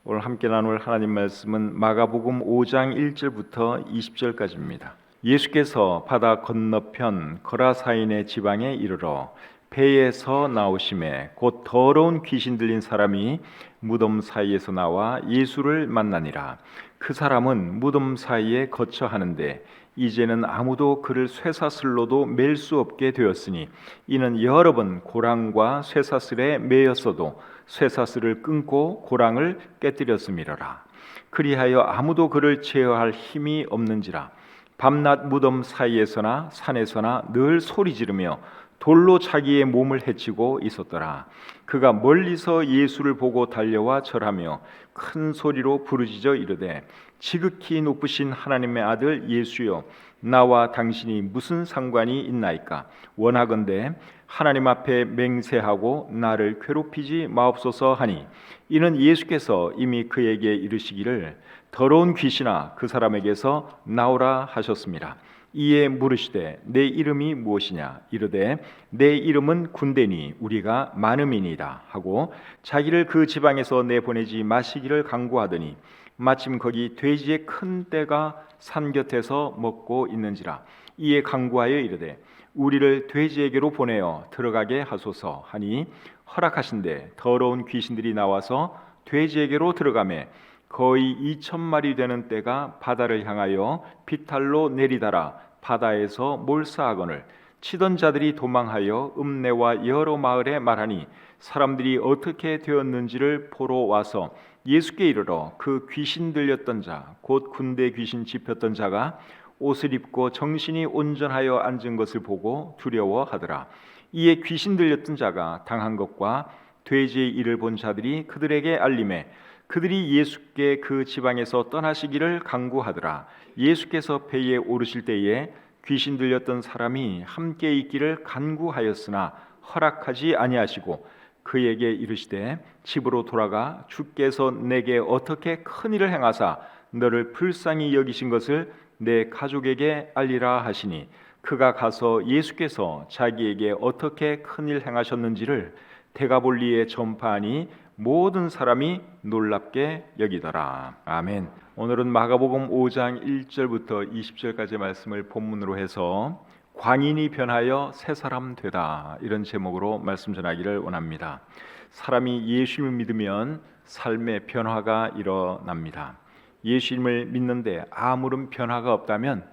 오늘 함께 나눌 하나님 말씀은 마가복음 5장 1절부터 20절까지입니다. 예수께서 바다 건너편 거라사인의 지방에 이르러 배에서 나오심에 곧 더러운 귀신 들린 사람이 무덤 사이에서 나와 예수를 만나니라. 그 사람은 무덤 사이에 거처 하는데 이제는 아무도 그를 쇠사슬로도 맬 수 없게 되었으니 이는 여러 번 고랑과 쇠사슬에 매였어도 쇠사슬을 끊고 고랑을 깨뜨렸음이로라. 그리하여 아무도 그를 제어할 힘이 없는지라. 밤낮 무덤 사이에서나 산에서나 늘 소리 지르며 돌로 자기의 몸을 해치고 있었더라. 그가 멀리서 예수를 보고 달려와 절하며 큰 소리로 부르짖어 이르되 지극히 높으신 하나님의 아들 예수여, 나와 당신이 무슨 상관이 있나이까? 원하건대 하나님 앞에 맹세하고 나를 괴롭히지 마옵소서 하니, 이는 예수께서 이미 그에게 이르시기를 더러운 귀신아 그 사람에게서 나오라 하셨습니다. 이에 물으시되 내 이름이 무엇이냐? 이르되 내 이름은 군대니 우리가 많음이니이다 하고 자기를 그 지방에서 내보내지 마시기를 간구하더니 마침 거기 돼지의 큰 떼가 산 곁에서 먹고 있는지라. 이에 간구하여 이르되 우리를 돼지에게로 보내어 들어가게 하소서 하니 허락하신대 더러운 귀신들이 나와서 돼지에게로 들어가매 거의 2,000마리 되는 떼가 바다를 향하여 비탈로 내리달아 바다에서 몰사하거늘 치던 자들이 도망하여 읍내와 여러 마을에 말하니 사람들이 어떻게 되었는지를 보러 와서 예수께 이르러 그 귀신 들렸던 자 곧 군대 귀신 집혔던 자가 옷을 입고 정신이 온전하여 앉은 것을 보고 두려워하더라. 이에 귀신 들렸던 자가 당한 것과 돼지의 일을 본 자들이 그들에게 알림해 그들이 예수께 그 지방에서 떠나시기를 간구하더라. 예수께서 배에 오르실 때에 귀신 들렸던 사람이 함께 있기를 간구하였으나 허락하지 아니하시고 그에게 이르시되 집으로 돌아가 주께서 내게 어떻게 큰 일을 행하사 너를 불쌍히 여기신 것을 내 가족에게 알리라 하시니 그가 가서 예수께서 자기에게 어떻게 큰 일 행하셨는지를 데가볼리에 전파하니 모든 사람이 놀랍게 여기더라. 아멘. 오늘은 마가복음 5장 1절부터 20절까지 말씀을 본문으로 해서 광인이 변하여 새 사람 되다, 이런 제목으로 말씀 전하기를 원합니다. 사람이 예수님을 믿으면 삶의 변화가 일어납니다. 예수님을 믿는데 아무런 변화가 없다면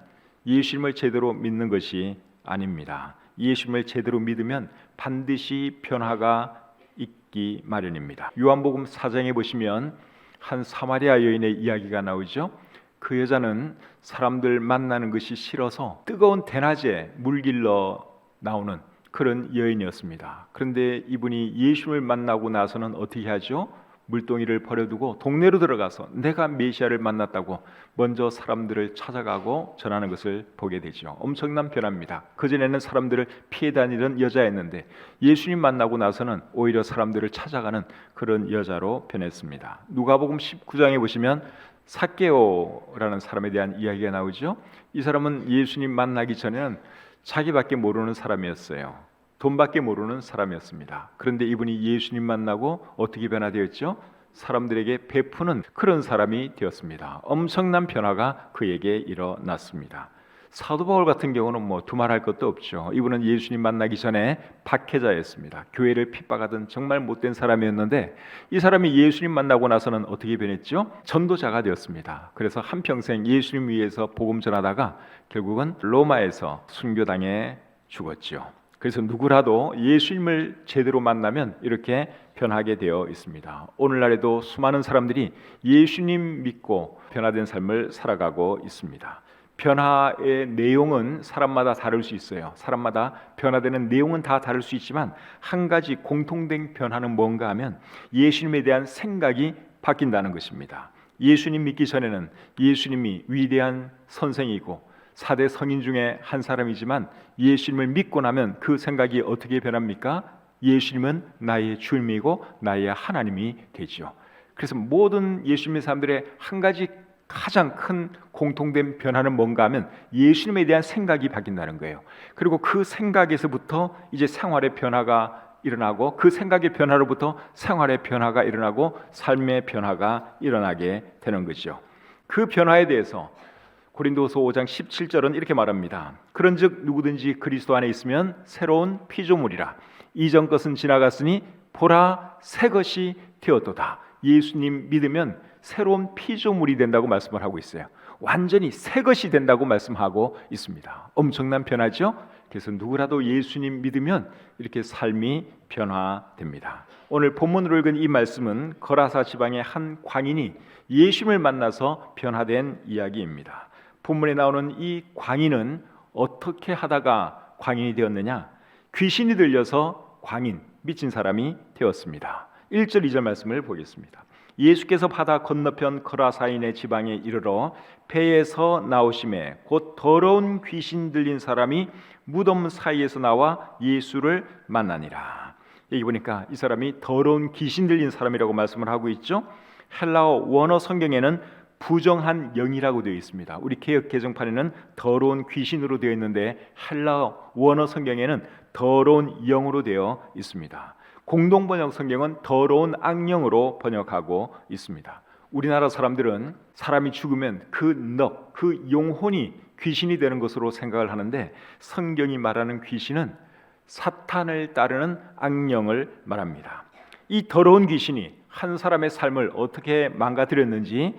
예수님을 제대로 믿는 것이 아닙니다. 예수님을 제대로 믿으면 반드시 변화가 있기 마련입니다. 요한복음 4장에 보시면 한 사마리아 여인의 이야기가 나오죠. 그 여자는 사람들 만나는 것이 싫어서 뜨거운 대낮에 물길러 나오는 그런 여인이었습니다. 그런데 이분이 예수를 만나고 나서는 어떻게 하죠? 물동이를 버려두고 동네로 들어가서 내가 메시아를 만났다고 먼저 사람들을 찾아가고 전하는 것을 보게 되죠. 엄청난 변화입니다. 그전에는 사람들을 피해 다니던 여자였는데 예수님 만나고 나서는 오히려 사람들을 찾아가는 그런 여자로 변했습니다. 누가복음 19장에 보시면 삭개오라는 사람에 대한 이야기가 나오죠. 이 사람은 예수님 만나기 전에는 자기밖에 모르는 사람이었어요. 돈밖에 모르는 사람이었습니다. 그런데 이분이 예수님 만나고 어떻게 변화되었죠? 사람들에게 베푸는 그런 사람이 되었습니다. 엄청난 변화가 그에게 일어났습니다. 사도 바울 같은 경우는 두말할 것도 없죠. 이분은 예수님 만나기 전에 박해자였습니다. 교회를 핍박하던 정말 못된 사람이었는데 이 사람이 예수님 만나고 나서는 어떻게 변했죠? 전도자가 되었습니다. 그래서 한평생 예수님 위해서 복음 전하다가 결국은 로마에서 순교당해 죽었죠. 그래서 누구라도 예수님을 제대로 만나면 이렇게 변하게 되어 있습니다. 오늘날에도 수많은 사람들이 예수님 믿고 변화된 삶을 살아가고 있습니다. 변화의 내용은 사람마다 다를 수 있어요. 사람마다 변화되는 내용은 다 다를 수 있지만 한 가지 공통된 변화는 뭔가 하면 예수님에 대한 생각이 바뀐다는 것입니다. 예수님 믿기 전에는 예수님이 위대한 선생이고 4대 성인 중에 한 사람이지만 예수님을 믿고 나면 그 생각이 어떻게 변합니까? 예수님은 나의 주님이고 나의 하나님이 되죠. 그래서 모든 예수님의 사람들의 한 가지 가장 큰 공통된 변화는 뭔가 하면 예수님에 대한 생각이 바뀐다는 거예요. 그리고 그 생각에서부터 이제 생활의 변화가 일어나고 그 생각의 변화로부터 생활의 변화가 일어나고 삶의 변화가 일어나게 되는 거죠. 그 변화에 대해서 고린도서 5장 17절은 이렇게 말합니다. 그런즉 누구든지 그리스도 안에 있으면 새로운 피조물이라. 이전 것은 지나갔으니 보라 새 것이 되었도다. 예수님 믿으면 새로운 피조물이 된다고 말씀을 하고 있어요. 완전히 새 것이 된다고 말씀하고 있습니다. 엄청난 변화죠. 그래서 누구라도 예수님 믿으면 이렇게 삶이 변화됩니다. 오늘 본문으로 읽은 이 말씀은 거라사 지방의 한 광인이 예수님을 만나서 변화된 이야기입니다. 본문에 나오는 이 광인은 어떻게 하다가 광인이 되었느냐? 귀신이 들려서 광인, 미친 사람이 되었습니다. 1절 2절 말씀을 보겠습니다. 예수께서 바다 건너편 거라사인의 지방에 이르러 배에서 나오심에 곧 더러운 귀신 들린 사람이 무덤 사이에서 나와 예수를 만나니라. 여기 보니까 이 사람이 더러운 귀신 들린 사람이라고 말씀을 하고 있죠. 헬라어 원어 성경에는 부정한 영이라고 되어 있습니다. 우리 개역 개정판에는 더러운 귀신으로 되어 있는데 헬라어 원어 성경에는 더러운 영으로 되어 있습니다. 공동번역 성경은 더러운 악령으로 번역하고 있습니다. 우리나라 사람들은 사람이 죽으면 그 영혼이 귀신이 되는 것으로 생각을 하는데 성경이 말하는 귀신은 사탄을 따르는 악령을 말합니다. 이 더러운 귀신이 한 사람의 삶을 어떻게 망가뜨렸는지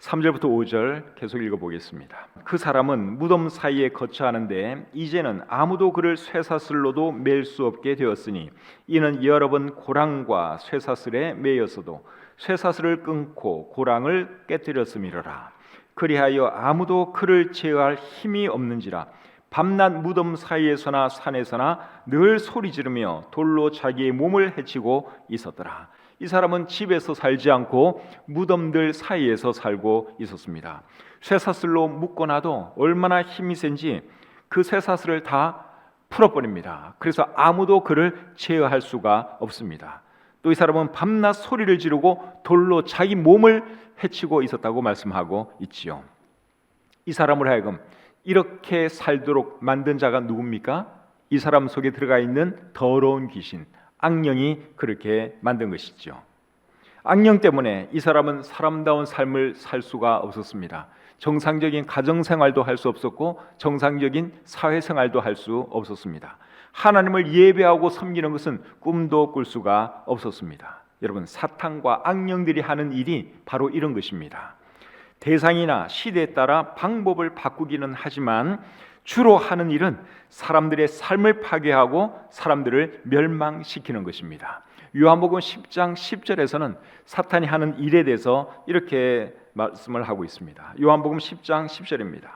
3절부터 5절 계속 읽어보겠습니다. 그 사람은 무덤 사이에 거처하는데 이제는 아무도 그를 쇠사슬로도 맬 수 없게 되었으니 이는 여러 번 고랑과 쇠사슬에 매였어도 쇠사슬을 끊고 고랑을 깨뜨렸음이로라. 그리하여 아무도 그를 제어할 힘이 없는지라. 밤낮 무덤 사이에서나 산에서나 늘 소리 지르며 돌로 자기의 몸을 해치고 있었더라. 이 사람은 집에서 살지 않고 무덤들 사이에서 살고 있었습니다. 쇠사슬로 묶어놔도 얼마나 힘이 센지 그 쇠사슬을 다 풀어버립니다. 그래서 아무도 그를 제어할 수가 없습니다. 또 이 사람은 밤낮 소리를 지르고 돌로 자기 몸을 해치고 있었다고 말씀하고 있지요. 이 사람을 하여금 이렇게 살도록 만든 자가 누굽니까? 이 사람 속에 들어가 있는 더러운 귀신, 악령이 그렇게 만든 것이죠. 악령 때문에 이 사람은 사람다운 삶을 살 수가 없었습니다. 정상적인 가정생활도 할 수 없었고 정상적인 사회생활도 할 수 없었습니다. 하나님을 예배하고 섬기는 것은 꿈도 꿀 수가 없었습니다. 여러분, 사탄과 악령들이 하는 일이 바로 이런 것입니다. 대상이나 시대에 따라 방법을 바꾸기는 하지만 주로 하는 일은 사람들의 삶을 파괴하고 사람들을 멸망시키는 것입니다. 요한복음 10장 10절에서는 사탄이 하는 일에 대해서 이렇게 말씀을 하고 있습니다. 요한복음 10장 10절입니다.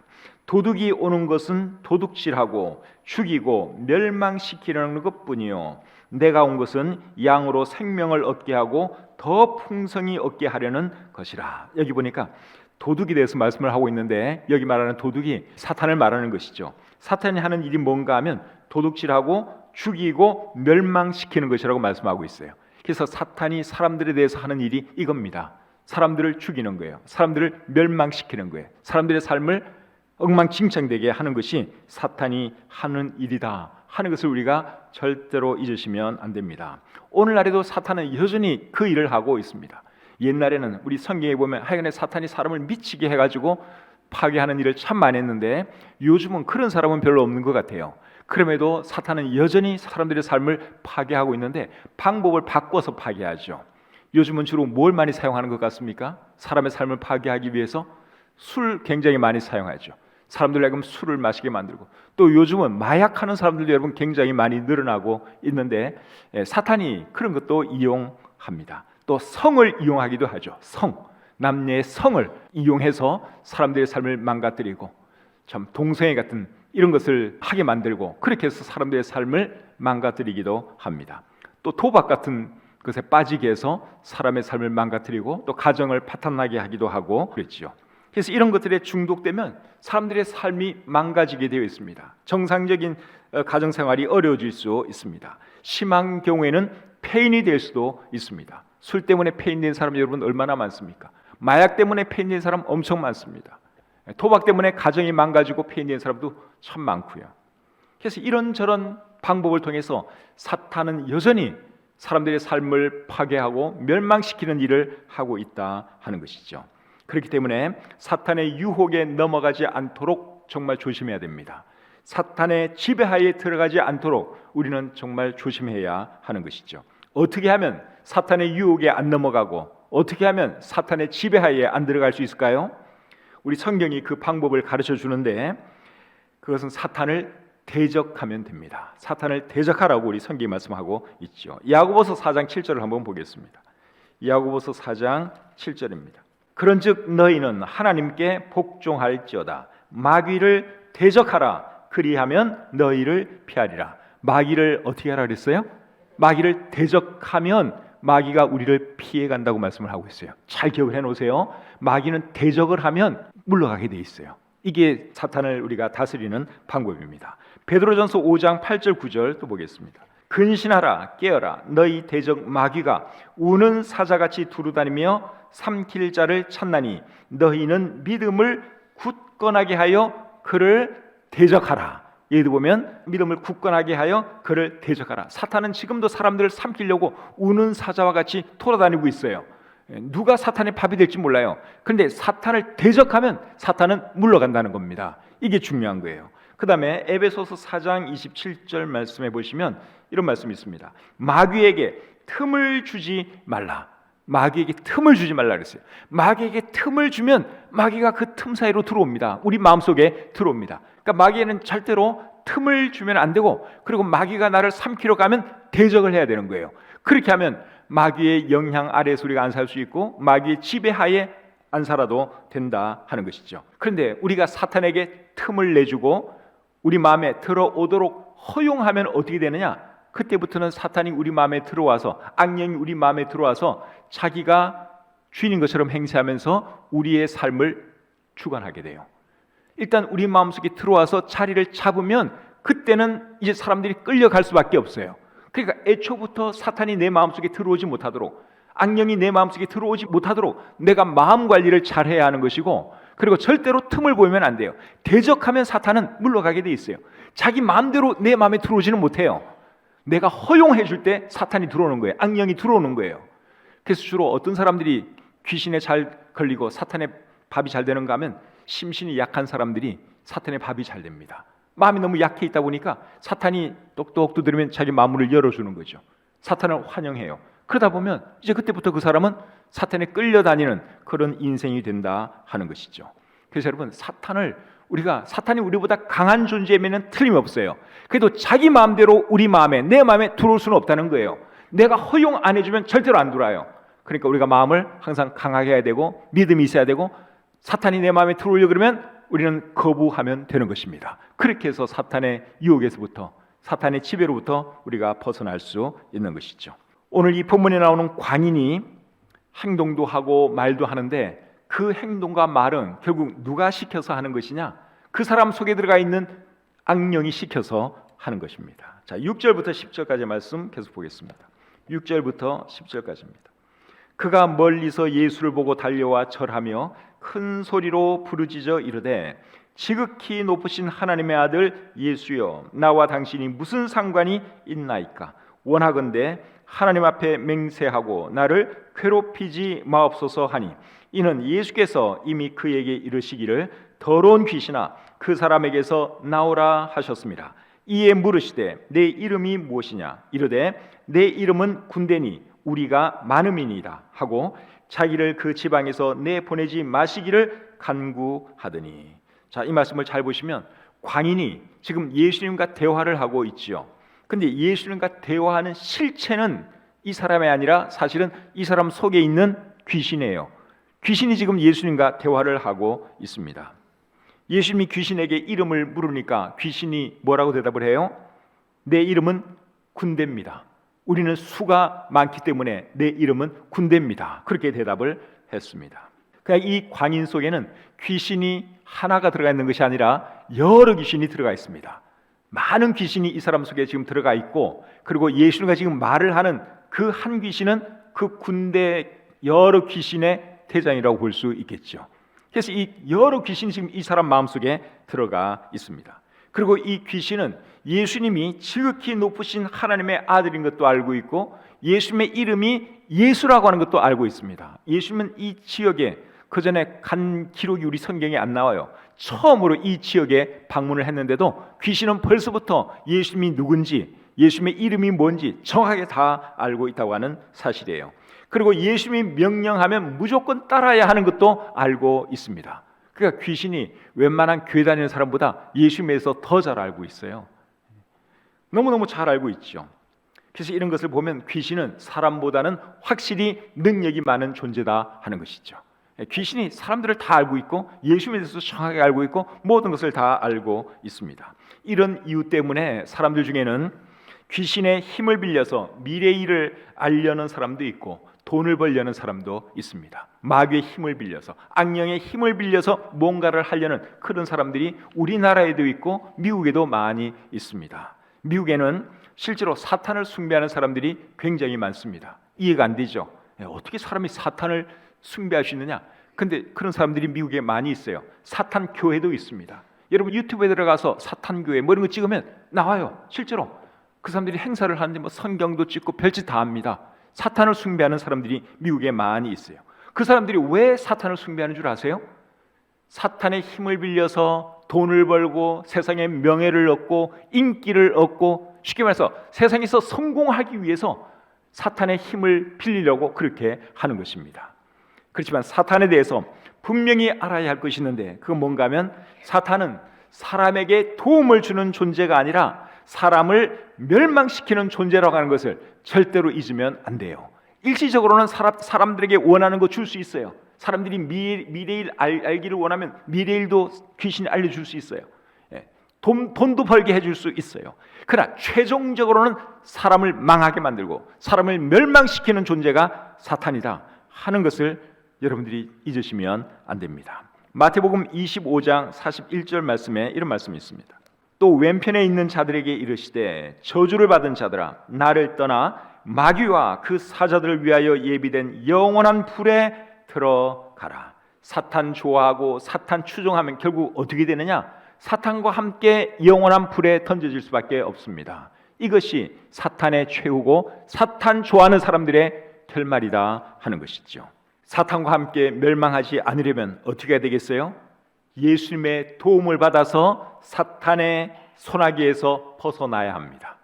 도둑이 오는 것은 도둑질하고 죽이고 멸망시키려는 것뿐이요 내가 온 것은 양으로 생명을 얻게 하고 더 풍성히 얻게 하려는 것이라. 여기 보니까 도둑에 대해서 말씀을 하고 있는데 여기 말하는 도둑이 사탄을 말하는 것이죠. 사탄이 하는 일이 뭔가 하면 도둑질하고 죽이고 멸망시키는 것이라고 말씀하고 있어요. 그래서 사탄이 사람들에 대해서 하는 일이 이겁니다. 사람들을 죽이는 거예요. 사람들을 멸망시키는 거예요. 사람들의 삶을 엉망진창되게 하는 것이 사탄이 하는 일이다 하는 것을 우리가 절대로 잊으시면 안 됩니다. 오늘날에도 사탄은 여전히 그 일을 하고 있습니다. 옛날에는 우리 성경에 보면 하여간에 사탄이 사람을 미치게 해가지고 파괴하는 일을 참 많이 했는데 요즘은 그런 사람은 별로 없는 것 같아요. 그럼에도 사탄은 여전히 사람들의 삶을 파괴하고 있는데 방법을 바꿔서 파괴하죠. 요즘은 주로 뭘 많이 사용하는 것 같습니까? 사람의 삶을 파괴하기 위해서 술 굉장히 많이 사용하죠. 사람들 하여금 술을 마시게 만들고 또 요즘은 마약하는 사람들도 여러분 굉장히 많이 늘어나고 있는데 사탄이 그런 것도 이용합니다. 또 성을 이용하기도 하죠. 남녀의 성을 이용해서 사람들의 삶을 망가뜨리고 참 동성애 같은 이런 것을 하게 만들고 그렇게 해서 사람들의 삶을 망가뜨리기도 합니다. 또 도박 같은 것에 빠지게 해서 사람의 삶을 망가뜨리고 또 가정을 파탄나게 하기도 하고 그랬지요. 그래서 이런 것들에 중독되면 사람들의 삶이 망가지게 되어 있습니다. 정상적인 가정생활이 어려워질 수 있습니다. 심한 경우에는 폐인이 될 수도 있습니다. 술 때문에 폐인된 사람 여러분 얼마나 많습니까? 마약 때문에 폐인된 사람 엄청 많습니다. 도박 때문에 가정이 망가지고 폐인된 사람도 참 많고요. 그래서 이런저런 방법을 통해서 사탄은 여전히 사람들의 삶을 파괴하고 멸망시키는 일을 하고 있다 하는 것이죠. 그렇기 때문에 사탄의 유혹에 넘어가지 않도록 정말 조심해야 됩니다. 사탄의 지배하에 들어가지 않도록 우리는 정말 조심해야 하는 것이죠. 어떻게 하면 사탄의 유혹에 안 넘어가고 어떻게 하면 사탄의 지배하에 안 들어갈 수 있을까요? 우리 성경이 그 방법을 가르쳐 주는데 그것은 사탄을 대적하면 됩니다. 사탄을 대적하라고 우리 성경이 말씀하고 있죠. 야고보서 4장 7절을 한번 보겠습니다. 야고보서 4장 7절입니다. 그런즉 너희는 하나님께 복종할지어다. 마귀를 대적하라. 그리하면 너희를 피하리라. 마귀를 어떻게 하라 그랬어요? 마귀를 대적하면 마귀가 우리를 피해 간다고 말씀을 하고 있어요. 잘 기억을 해 놓으세요. 마귀는 대적을 하면 물러가게 돼 있어요. 이게 사탄을 우리가 다스리는 방법입니다. 베드로전서 5장 8절 9절 또 보겠습니다. 근신하라 깨어라 너희 대적 마귀가 우는 사자같이 두루다니며 삼킬 자를 찾나니 너희는 믿음을 굳건하게 하여 그를 대적하라. 예를 보면 믿음을 굳건하게 하여 그를 대적하라. 사탄은 지금도 사람들을 삼키려고 우는 사자와 같이 돌아다니고 있어요. 누가 사탄의 밥이 될지 몰라요. 그런데 사탄을 대적하면 사탄은 물러간다는 겁니다. 이게 중요한 거예요. 그 다음에 에베소서 4장 27절 말씀해 보시면 이런 말씀이 있습니다. 마귀에게 틈을 주지 말라. 마귀에게 틈을 주지 말라 그랬어요. 마귀에게 틈을 주면 마귀가 그 틈 사이로 들어옵니다. 우리 마음속에 들어옵니다. 그러니까 마귀에는 절대로 틈을 주면 안 되고, 그리고 마귀가 나를 삼키러 가면 대적을 해야 되는 거예요. 그렇게 하면 마귀의 영향 아래에서 우리가 안 살 수 있고 마귀의 지배하에 안 살아도 된다 하는 것이죠. 그런데 우리가 사탄에게 틈을 내주고 우리 마음에 들어오도록 허용하면 어떻게 되느냐? 그때부터는 사탄이 우리 마음에 들어와서, 악령이 우리 마음에 들어와서 자기가 주인인 것처럼 행세하면서 우리의 삶을 주관하게 돼요. 일단 우리 마음속에 들어와서 자리를 잡으면 그때는 이제 사람들이 끌려갈 수밖에 없어요. 그러니까 애초부터 사탄이 내 마음속에 들어오지 못하도록, 악령이 내 마음속에 들어오지 못하도록 내가 마음 관리를 잘해야 하는 것이고, 그리고 절대로 틈을 보이면 안 돼요. 대적하면 사탄은 물러가게 돼 있어요. 자기 마음대로 내 마음에 들어오지는 못해요. 내가 허용해 줄 때 사탄이 들어오는 거예요. 악령이 들어오는 거예요. 그래서 주로 어떤 사람들이 귀신에 잘 걸리고 사탄의 밥이 잘 되는가 하면 심신이 약한 사람들이 사탄의 밥이 잘 됩니다. 마음이 너무 약해 있다 보니까 사탄이 똑똑 두드리면 자기 마음을 열어주는 거죠. 사탄을 환영해요. 그러다 보면 이제 그때부터 그 사람은 사탄에 끌려다니는 그런 인생이 된다 하는 것이죠. 그래서 여러분, 사탄이 우리보다 강한 존재면 틀림없어요. 그래도 자기 마음대로 우리 마음에, 내 마음에 들어올 수는 없다는 거예요. 내가 허용 안 해주면 절대로 안 들어와요. 그러니까 우리가 마음을 항상 강하게 해야 되고 믿음이 있어야 되고, 사탄이 내 마음에 들어오려고 그러면 우리는 거부하면 되는 것입니다. 그렇게 해서 사탄의 유혹에서부터, 사탄의 지배로부터 우리가 벗어날 수 있는 것이죠. 오늘 이 본문에 나오는 광인이 행동도 하고 말도 하는데 그 행동과 말은 결국 누가 시켜서 하는 것이냐? 그 사람 속에 들어가 있는 악령이 시켜서 하는 것입니다. 자, 6절부터 10절까지 말씀 계속 보겠습니다. 6절부터 10절까지입니다. 그가 멀리서 예수를 보고 달려와 절하며 큰 소리로 부르짖어 이르되 지극히 높으신 하나님의 아들 예수여, 나와 당신이 무슨 상관이 있나이까? 원하건대 하나님 앞에 맹세하고 나를 괴롭히지 마옵소서 하니, 이는 예수께서 이미 그에게 이르시기를 더러운 귀신아 그 사람에게서 나오라 하셨습니다. 이에 물으시되 내 이름이 무엇이냐? 이르되 내 이름은 군대니 우리가 많음이니이다 하고 자기를 그 지방에서 내보내지 마시기를 간구하더니. 자, 이 말씀을 잘 보시면 광인이 지금 예수님과 대화를 하고 있지요. 근데 예수님과 대화하는 실체는 이 사람이 아니라 사실은 이 사람 속에 있는 귀신이에요. 귀신이 지금 예수님과 대화를 하고 있습니다. 예수님이 귀신에게 이름을 물으니까 귀신이 뭐라고 대답을 해요? 내 이름은 군대입니다. 우리는 수가 많기 때문에 내 이름은 군대입니다. 그렇게 대답을 했습니다. 그러니까 이 광인 속에는 귀신이 하나가 들어가 있는 것이 아니라 여러 귀신이 들어가 있습니다. 많은 귀신이 이 사람 속에 지금 들어가 있고, 그리고 예수님과 지금 말을 하는 그 한 귀신은 그 군대 여러 귀신의 대장이라고 볼 수 있겠죠. 그래서 이 여러 귀신이 지금 이 사람 마음속에 들어가 있습니다. 그리고 이 귀신은 예수님이 지극히 높으신 하나님의 아들인 것도 알고 있고 예수님의 이름이 예수라고 하는 것도 알고 있습니다. 예수님은 이 지역에 그 전에 간 기록이 우리 성경에 안 나와요. 처음으로 이 지역에 방문을 했는데도 귀신은 벌써부터 예수님이 누군지, 예수님의 이름이 뭔지 정확하게 다 알고 있다고 하는 사실이에요. 그리고 예수님이 명령하면 무조건 따라야 하는 것도 알고 있습니다. 그러니까 귀신이 웬만한 교회 다니는 사람보다 예수님에서 더 잘 알고 있어요. 너무너무 잘 알고 있죠. 그래서 이런 것을 보면 귀신은 사람보다는 확실히 능력이 많은 존재다 하는 것이죠. 귀신이 사람들을 다 알고 있고 예수님에 대해서 정확하게 알고 있고 모든 것을 다 알고 있습니다. 이런 이유 때문에 사람들 중에는 귀신의 힘을 빌려서 미래의 일을 알려는 사람도 있고 돈을 벌려는 사람도 있습니다. 마귀의 힘을 빌려서, 악령의 힘을 빌려서 뭔가를 하려는 그런 사람들이 우리나라에도 있고 미국에도 많이 있습니다. 미국에는 실제로 사탄을 숭배하는 사람들이 굉장히 많습니다. 이해가 안 되죠? 어떻게 사람이 사탄을 숭배할 수 있느냐? 근데 그런 사람들이 미국에 많이 있어요. 사탄 교회도 있습니다. 여러분 유튜브에 들어가서 사탄 교회 뭐 이런 거 찍으면 나와요. 실제로 그 사람들이 행사를 하는데 뭐 성경도 찍고 별짓 다 합니다. 사탄을 숭배하는 사람들이 미국에 많이 있어요. 그 사람들이 왜 사탄을 숭배하는 줄 아세요? 사탄의 힘을 빌려서 돈을 벌고 세상의 명예를 얻고 인기를 얻고 쉽게 말해서 세상에서 성공하기 위해서 사탄의 힘을 빌리려고 그렇게 하는 것입니다. 그렇지만 사탄에 대해서 분명히 알아야 할 것이 있는데 그건 뭔가 하면 사탄은 사람에게 도움을 주는 존재가 아니라 사람을 멸망시키는 존재라고 하는 것을 절대로 잊으면 안 돼요. 일시적으로는 사람들에게 원하는 거 줄 수 있어요. 사람들이 미래일 알기를 원하면 미래일도 귀신이 알려줄 수 있어요. 돈도 벌게 해줄 수 있어요. 그러나 최종적으로는 사람을 망하게 만들고 사람을 멸망시키는 존재가 사탄이다 하는 것을 여러분들이 잊으시면 안 됩니다. 마태복음 25장 41절 말씀에 이런 말씀이 있습니다. 또 왼편에 있는 자들에게 이르시되 저주를 받은 자들아 나를 떠나 마귀와 그 사자들을 위하여 예비된 영원한 불에 들어가라. 사탄 좋아하고 사탄 추종하면 결국 어떻게 되느냐? 사탄과 함께 영원한 불에 던져질 수밖에 없습니다. 이것이 사탄의 최후고 사탄 좋아하는 사람들의 결말이다 하는 것이죠. 사탄과 함께 멸망하지 않으려면 어떻게 해야 되겠어요? 예수님의 도움을 받아서 사탄의 손아귀에서 벗어나야 합니다.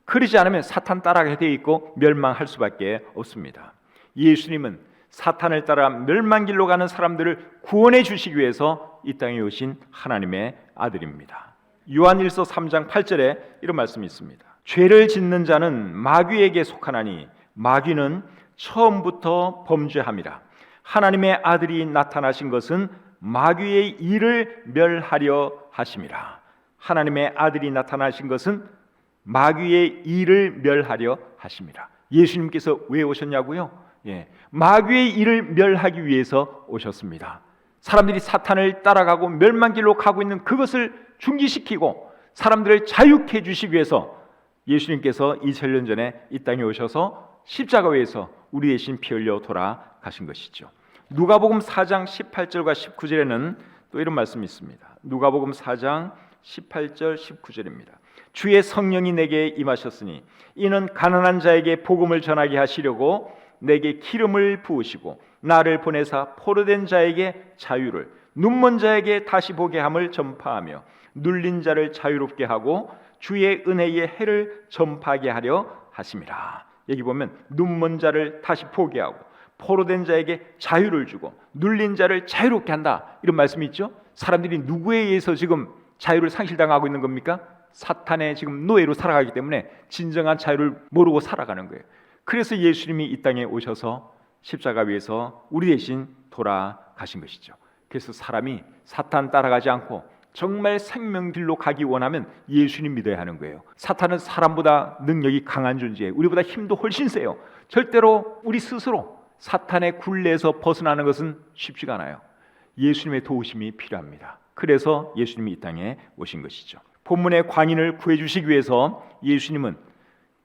그러지 않으면 사탄 따라가게 되어 있고 멸망할 수밖에 없습니다. 예수님은 사탄을 따라 멸망길로 가는 사람들을 구원해 주시기 위해서 이 땅에 오신 하나님의 아들입니다. 요한일서 3장 8절에 이런 말씀이 있습니다. 죄를 짓는 자는 마귀에게 속하나니 마귀는 처음부터 범죄함이라. 하나님의 아들이 나타나신 것은 마귀의 일을 멸하려 하심이라. 하나님의 아들이 나타나신 것은 마귀의 일을 멸하려 하심이라. 예수님께서 왜 오셨냐고요? 마귀의 일을 멸하기 위해서 오셨습니다. 사람들이 사탄을 따라가고 멸망길로 가고 있는 그것을 중지시키고 사람들을 자유케 해주시기 위해서 예수님께서 2000년 전에 이 땅에 오셔서 십자가 위에서 우리 대신 피 흘려 돌아가신 것이죠. 누가복음 4장 18절과 19절에는 또 이런 말씀이 있습니다. 누가복음 4장 18절 19절입니다. 주의 성령이 내게 임하셨으니 이는 가난한 자에게 복음을 전하게 하시려고 내게 기름을 부으시고 나를 보내사 포로된 자에게 자유를, 눈먼 자에게 다시 보게 함을 전파하며 눌린 자를 자유롭게 하고 주의 은혜의 해를 전파하게 하려 하심이라. 여기 보면 눈먼 자를 다시 보게 하고 포로된 자에게 자유를 주고 눌린 자를 자유롭게 한다 이런 말씀이 있죠. 사람들이 누구에 의해서 지금 자유를 상실당하고 있는 겁니까? 사탄의 지금 노예로 살아가기 때문에 진정한 자유를 모르고 살아가는 거예요. 그래서 예수님이 이 땅에 오셔서 십자가 위에서 우리 대신 돌아가신 것이죠. 그래서 사람이 사탄 따라가지 않고 정말 생명길로 가기 원하면 예수님 믿어야 하는 거예요. 사탄은 사람보다 능력이 강한 존재예요. 우리보다 힘도 훨씬 세요. 절대로 우리 스스로 사탄의 굴레에서 벗어나는 것은 쉽지가 않아요. 예수님의 도우심이 필요합니다. 그래서 예수님이 이 땅에 오신 것이죠. 본문의 광인을 구해주시기 위해서 예수님은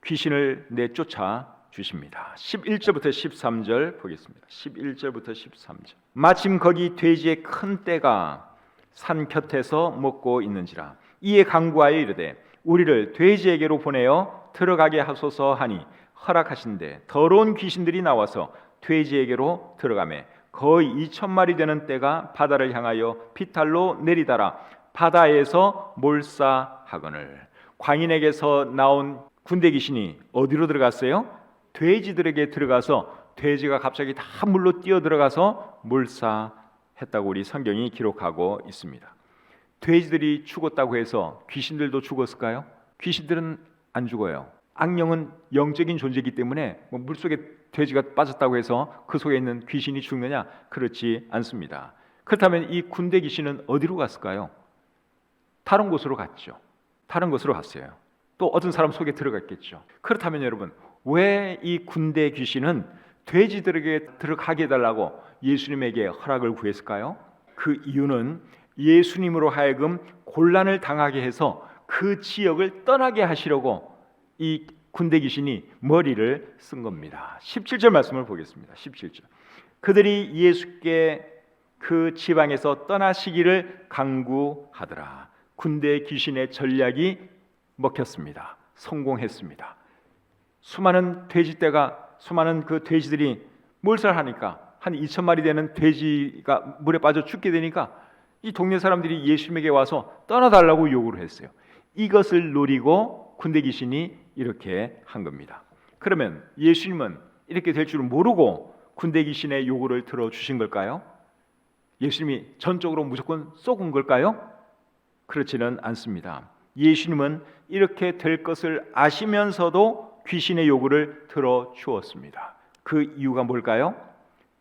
귀신을 내쫓아 주십니다. 11절부터 13절 보겠습니다. 11절부터 13절. 마침 거기 돼지의 큰 떼가 산 곁에서 먹고 있는지라. 이에 간구하여 이르되 우리를 돼지에게로 보내어 들어가게 하소서 하니 허락하신대 더러운 귀신들이 나와서 돼지에게로 들어가매 거의 2,000마리 되는 떼가 바다를 향하여 비탈로 내리다라 바다에서 몰사하거늘. 광인에게서 나온 군대 귀신이 어디로 들어갔어요? 돼지들에게 들어가서 돼지가 갑자기 다 물로 뛰어 들어가서 몰사했다고 우리 성경이 기록하고 있습니다. 돼지들이 죽었다고 해서 귀신들도 죽었을까요? 귀신들은 안 죽어요. 악령은 영적인 존재이기 때문에 물속에 돼지가 빠졌다고 해서 그 속에 있는 귀신이 죽느냐? 그렇지 않습니다. 그렇다면 이 군대 귀신은 어디로 갔을까요? 다른 곳으로 갔죠. 다른 곳으로 갔어요. 또 어떤 사람 속에 들어갔겠죠. 그렇다면 여러분, 왜 이 군대 귀신은 돼지들에게 들어가게 해달라고 예수님에게 허락을 구했을까요? 그 이유는 예수님으로 하여금 곤란을 당하게 해서 그 지역을 떠나게 하시려고 이 군대 귀신이 머리를 쓴 겁니다. 17절 말씀을 보겠습니다. 17절. 그들이 예수께 그 지방에서 떠나시기를 강구하더라. 군대 귀신의 전략이 먹혔습니다. 성공했습니다. 수많은 돼지떼가 수많은 그 돼지들이 몰살하니까 한 2,000마리 되는 돼지가 물에 빠져 죽게 되니까 이 동네 사람들이 예수님에게 와서 떠나달라고 요구를 했어요. 이것을 노리고 군대 귀신이 이렇게 한 겁니다. 그러면 예수님은 이렇게 될 줄은 모르고 군대 귀신의 요구를 들어주신 걸까요? 예수님이 전적으로 무조건 쏘은 걸까요? 그렇지는 않습니다. 예수님은 이렇게 될 것을 아시면서도 귀신의 요구를 들어주었습니다. 그 이유가 뭘까요?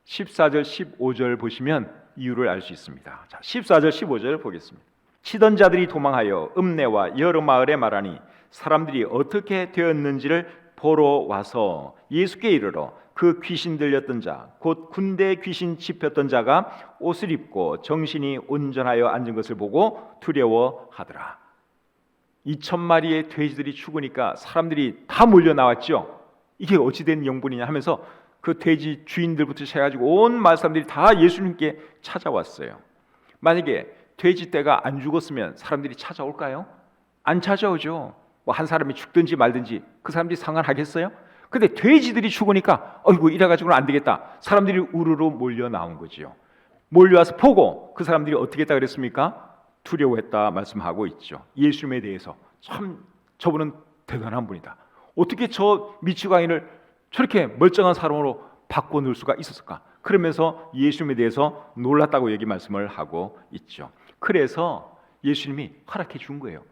14절 15절 보시면 이유를 알 수 있습니다. 자, 14절 15절 보겠습니다. 치던 자들이 도망하여 읍내와 여러 마을에 말하니 사람들이 어떻게 되었는지를 보러 와서 예수께 이르러 그 귀신 들렸던 자 곧 군대 귀신 짚혔던 자가 옷을 입고 정신이 온전하여 앉은 것을 보고 두려워하더라. 2,000마리의 돼지들이 죽으니까 사람들이 다 몰려 나왔죠. 이게 어찌된 영분이냐 하면서 그 돼지 주인들부터 해가지고 온 마을 사람들이 다 예수님께 찾아왔어요. 만약에 돼지떼가 안 죽었으면 사람들이 찾아올까요? 안 찾아오죠. 뭐 한 사람이 죽든지 말든지 그 사람들이 상관하겠어요? 근데 돼지들이 죽으니까 어이구 이래가지고는 안 되겠다. 사람들이 우르르 몰려 나온 거지요. 몰려와서 보고 그 사람들이 어떻게 했다 그랬습니까? 두려워했다 말씀하고 있죠. 예수님에 대해서 참 저분은 대단한 분이다. 어떻게 저 미치광이를 저렇게 멀쩡한 사람으로 바꿔놓을 수가 있었을까? 그러면서 예수님에 대해서 놀랐다고 여기 말씀을 하고 있죠. 그래서 예수님이 허락해 준 거예요.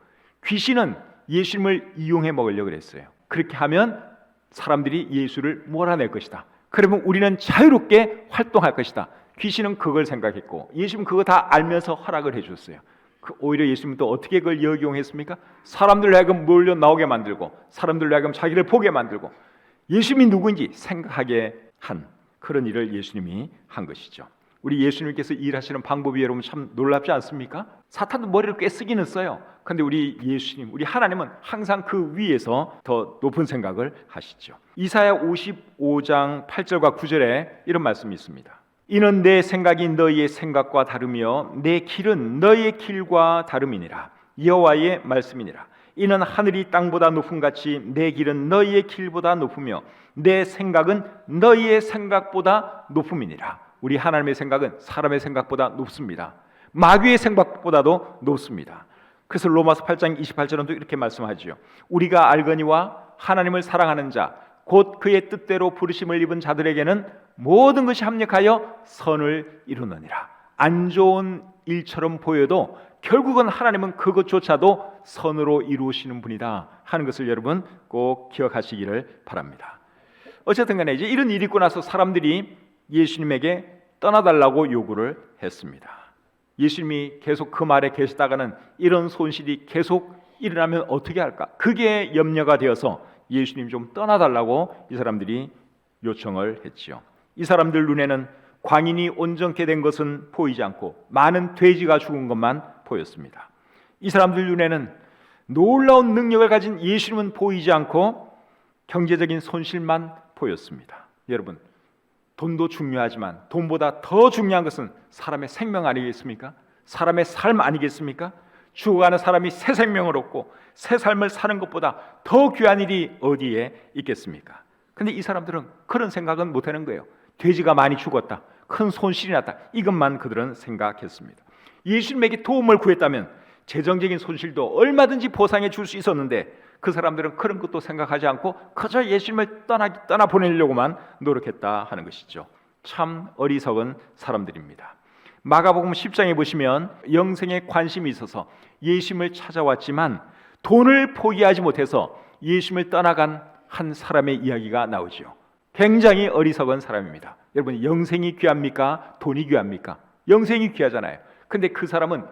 귀신은 예수님을 이용해 먹으려고 그랬어요. 그렇게 하면 사람들이 예수를 몰아낼 것이다. 그러면 우리는 자유롭게 활동할 것이다. 귀신은 그걸 생각했고 예수님은 그거 다 알면서 허락을 해줬어요. 오히려 예수님은 또 어떻게 그걸 역용했습니까? 사람들 하여금 몰려 나오게 만들고 사람들 하여금 자기를 보게 만들고 예수님이 누구인지 생각하게 한 그런 일을 예수님이 한 것이죠. 우리 예수님께서 일하시는 방법이 여러분 참 놀랍지 않습니까? 사탄도 머리를 꽤 쓰기는 써요. 그런데 우리 예수님, 우리 하나님은 항상 그 위에서 더 높은 생각을 하시죠. 이사야 55장 8절과 9절에 이런 말씀이 있습니다. 이는 내 생각이 너희의 생각과 다르며 내 길은 너희의 길과 다름이니라. 여호와의 말씀이니라. 이는 하늘이 땅보다 높음 같이 내 길은 너희의 길보다 높으며 내 생각은 너희의 생각보다 높음이니라. 우리 하나님의 생각은 사람의 생각보다 높습니다. 마귀의 생각보다도 높습니다. 그래서 로마서 8장 28절은 또 이렇게 말씀하지요. 우리가 알거니와 하나님을 사랑하는 자 곧 그의 뜻대로 부르심을 입은 자들에게는 모든 것이 합력하여 선을 이루느니라. 안 좋은 일처럼 보여도 결국은 하나님은 그것조차도 선으로 이루시는 분이다 하는 것을 여러분 꼭 기억하시기를 바랍니다. 어쨌든 간에 이제 이런 일이 있고 나서 사람들이 예수님에게 떠나달라고 요구를 했습니다. 예수님이 계속 그 말에 계시다가는 이런 손실이 계속 일어나면 어떻게 할까? 그게 염려가 되어서 예수님 좀 떠나달라고 이 사람들이 요청을 했지요. 이 사람들 눈에는 광인이 온전케 된 것은 보이지 않고 많은 돼지가 죽은 것만 보였습니다. 이 사람들 눈에는 놀라운 능력을 가진 예수님은 보이지 않고 경제적인 손실만 보였습니다. 여러분, 돈도 중요하지만 돈보다 더 중요한 것은 사람의 생명 아니겠습니까? 사람의 삶 아니겠습니까? 죽어가는 사람이 새 생명을 얻고 새 삶을 사는 것보다 더 귀한 일이 어디에 있겠습니까? 근데 이 사람들은 그런 생각은 못하는 거예요. 돼지가 많이 죽었다, 큰 손실이 났다, 이것만 그들은 생각했습니다. 예수님에게 도움을 구했다면 재정적인 손실도 얼마든지 보상해 줄 수 있었는데 그 사람들은 그런 것도 생각하지 않고 그저 예수님을 떠나 보내려고만 노력했다 하는 것이죠. 참 어리석은 사람들입니다. 마가복음 10장에 보시면 영생에 관심이 있어서 예수님을 찾아왔지만 돈을 포기하지 못해서 예수님을 떠나간 한 사람의 이야기가 나오죠. 굉장히 어리석은 사람입니다. 여러분, 영생이 귀합니까? 돈이 귀합니까? 영생이 귀하잖아요. 근데 그 사람은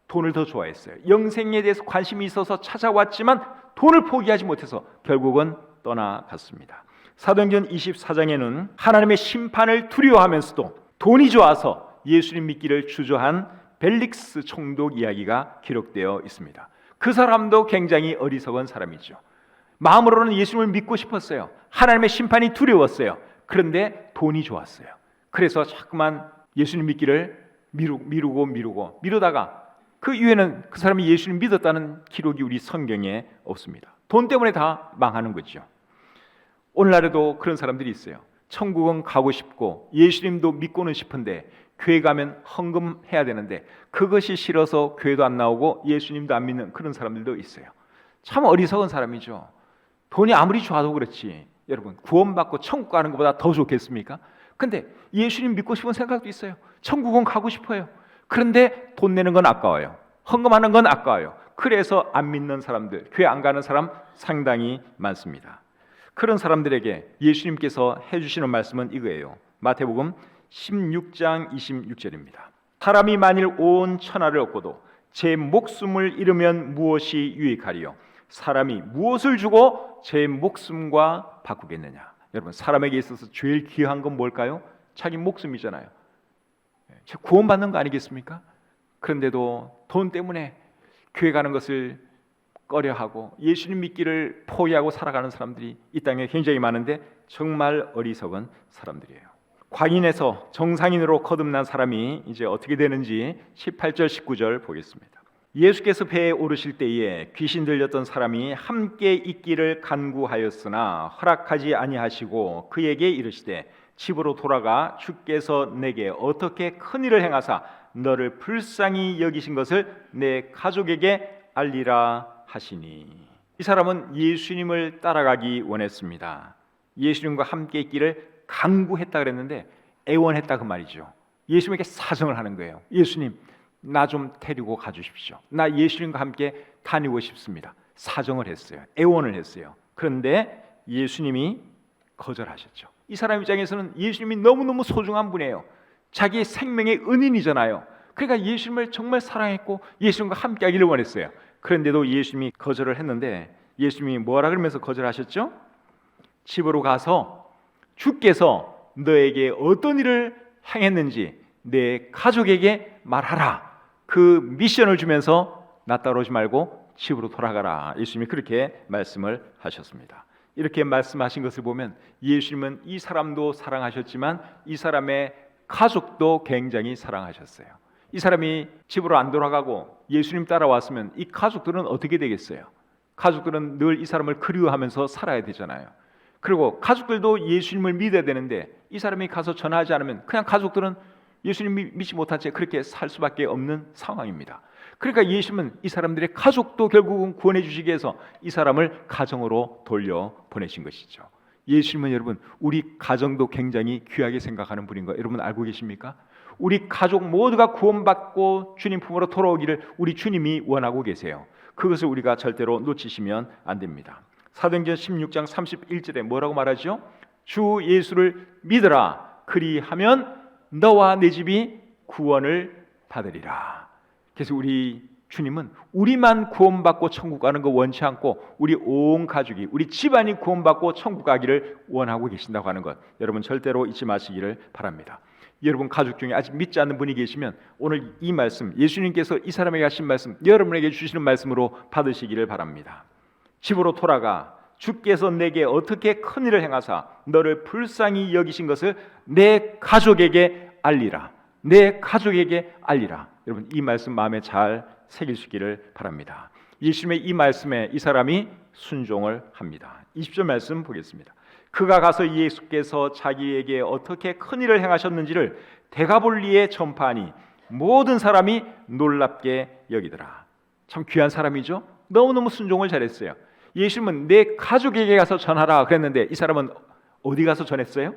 돈을 더 좋아했어요. 영생에 대해서 관심이 있어서 찾아왔지만 돈을 포기하지 못해서 결국은 떠나갔습니다. 사도행전 24장에는 하나님의 심판을 두려워하면서도 돈이 좋아서 예수님 믿기를 주저한 벨릭스 총독 이야기가 기록되어 있습니다. 그 사람도 굉장히 어리석은 사람이죠. 마음으로는 예수님을 믿고 싶었어요. 하나님의 심판이 두려웠어요. 그런데 돈이 좋았어요. 그래서 자꾸만 예수님 믿기를 미루다가 그 이후에는 그 사람이 예수님 믿었다는 기록이 우리 성경에 없습니다. 돈 때문에 다 망하는 거죠. 오늘날에도 그런 사람들이 있어요. 천국은 가고 싶고 예수님도 믿고는 싶은데 교회 가면 헌금해야 되는데 그것이 싫어서 교회도 안 나오고 예수님도 안 믿는 그런 사람들도 있어요. 참 어리석은 사람이죠. 돈이 아무리 좋아도 그렇지, 여러분, 구원받고 천국 가는 것보다 더 좋겠습니까? 근데 예수님 믿고 싶은 생각도 있어요. 천국은 가고 싶어요. 그런데 돈 내는 건 아까워요. 헌금하는 건 아까워요. 그래서 안 믿는 사람들, 교회 안 가는 사람 상당히 많습니다. 그런 사람들에게 예수님께서 해주시는 말씀은 이거예요. 마태복음 16장 26절입니다. 사람이 만일 온 천하를 얻고도 제 목숨을 잃으면 무엇이 유익하리요? 사람이 무엇을 주고 제 목숨과 바꾸겠느냐? 여러분, 사람에게 있어서 제일 귀한 건 뭘까요? 자기 목숨이잖아요. 구원받는 거 아니겠습니까? 그런데도 돈 때문에 교회 가는 것을 꺼려하고 예수님 믿기를 포기하고 살아가는 사람들이 이 땅에 굉장히 많은데 정말 어리석은 사람들이에요. 광인에서 정상인으로 거듭난 사람이 이제 어떻게 되는지 18절 19절 보겠습니다. 예수께서 배에 오르실 때에 귀신 들렸던 사람이 함께 있기를 간구하였으나 허락하지 아니하시고 그에게 이르시되 집으로 돌아가 주께서 내게 어떻게 큰 일을 행하사 너를 불쌍히 여기신 것을 내 가족에게 알리라 하시니. 이 사람은 예수님을 따라가기 원했습니다. 예수님과 함께 있기를 간구했다 그랬는데 애원했다 그 말이죠. 예수님에게 사정을 하는 거예요. 예수님, 나 좀 데리고 가주십시오. 나 예수님과 함께 다니고 싶습니다. 사정을 했어요. 애원을 했어요. 그런데 예수님이 거절하셨죠. 이 사람 입장에서는 예수님이 너무너무 소중한 분이에요. 자기의 생명의 은인이잖아요. 그러니까 예수님을 정말 사랑했고 예수님과 함께 하기를 원했어요. 그런데도 예수님이 거절을 했는데 예수님이 뭐라 그러면서 거절하셨죠? 집으로 가서 주께서 너에게 어떤 일을 행했는지 내 가족에게 말하라. 그 미션을 주면서 나 따라오지 말고 집으로 돌아가라. 예수님이 그렇게 말씀을 하셨습니다. 이렇게 말씀하신 것을 보면 예수님은 이 사람도 사랑하셨지만 이 사람의 가족도 굉장히 사랑하셨어요. 이 사람이 집으로 안 돌아가고 예수님 따라왔으면 이 가족들은 어떻게 되겠어요? 가족들은 늘 이 사람을 그리워하면서 살아야 되잖아요. 그리고 가족들도 예수님을 믿어야 되는데 이 사람이 가서 전하지 않으면 그냥 가족들은 예수님 믿지 못한 채 그렇게 살 수밖에 없는 상황입니다. 그러니까 예수님은 이 사람들의 가족도 결국은 구원해 주시기 위해서 이 사람을 가정으로 돌려보내신 것이죠. 예수님은 여러분 우리 가정도 굉장히 귀하게 생각하는 분인 거 여러분 알고 계십니까? 우리 가족 모두가 구원받고 주님 품으로 돌아오기를 우리 주님이 원하고 계세요. 그것을 우리가 절대로 놓치시면 안 됩니다. 사도행전 16장 31절에 뭐라고 말하죠? 주 예수를 믿으라. 그리하면 너와 내 집이 구원을 받으리라. 그래서 우리 주님은 우리만 구원받고 천국 가는 거 원치 않고 우리 온 가족이 우리 집안이 구원받고 천국 가기를 원하고 계신다고 하는 것 여러분 절대로 잊지 마시기를 바랍니다. 여러분 가족 중에 아직 믿지 않는 분이 계시면 오늘 이 말씀 예수님께서 이 사람에게 하신 말씀 여러분에게 주시는 말씀으로 받으시기를 바랍니다. 집으로 돌아가 주께서 내게 어떻게 큰 일을 행하사 너를 불쌍히 여기신 것을 내 가족에게 알리라. 내 가족에게 알리라. 여러분 이 말씀 마음에 잘 새길 수 있기를 바랍니다. 예수님의 이 말씀에 이 사람이 순종을 합니다. 20절 말씀 보겠습니다. 그가 가서 예수께서 자기에게 어떻게 큰 일을 행하셨는지를 데가볼리에 전파하니 모든 사람이 놀랍게 여기더라. 참 귀한 사람이죠. 너무너무 순종을 잘했어요. 예수님은 내 가족에게 가서 전하라 그랬는데 이 사람은 어디 가서 전했어요?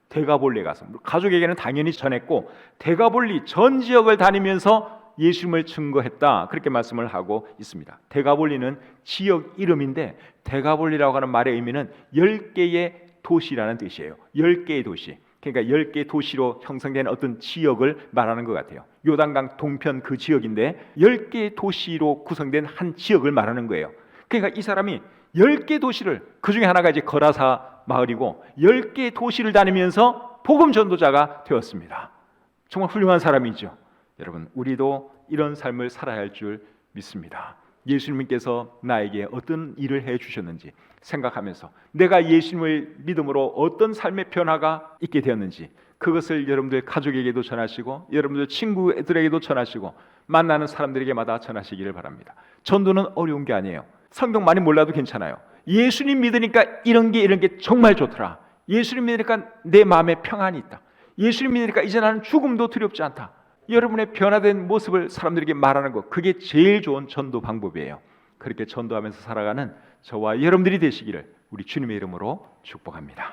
데가볼리에 가서. 가족에게는 당연히 전했고 데가볼리 전 지역을 다니면서 예수님을 증거했다, 그렇게 말씀을 하고 있습니다. 데가볼리는 지역 이름인데 데가볼리라고 하는 말의 의미는 10개의 도시라는 뜻이에요. 10개의 도시. 그러니까 10개의 도시로 형성된 어떤 지역을 말하는 것 같아요. 요단강 동편 그 지역인데 10개의 도시로 구성된 한 지역을 말하는 거예요. 그러니까 이 사람이 10개 도시를, 그 중에 하나가 이제 거라사 마을이고 10개의 도시를 다니면서 복음 전도자가 되었습니다. 정말 훌륭한 사람이죠. 여러분, 우리도 이런 삶을 살아야 할 줄 믿습니다. 예수님께서 나에게 어떤 일을 해 주셨는지 생각하면서 내가 예수님을 믿음으로 어떤 삶의 변화가 있게 되었는지 그것을 여러분들 가족에게도 전하시고 여러분들 친구들에게도 전하시고 만나는 사람들에게마다 전하시기를 바랍니다. 전도는 어려운 게 아니에요. 성경 많이 몰라도 괜찮아요. 예수님 믿으니까 이런 게 정말 좋더라. 예수님 믿으니까 내 마음에 평안이 있다. 예수님 믿으니까 이제 나는 죽음도 두렵지 않다. 여러분의 변화된 모습을 사람들에게 말하는 것, 그게 제일 좋은 전도 방법이에요. 그렇게 전도하면서 살아가는 저와 여러분들이 되시기를 우리 주님의 이름으로 축복합니다.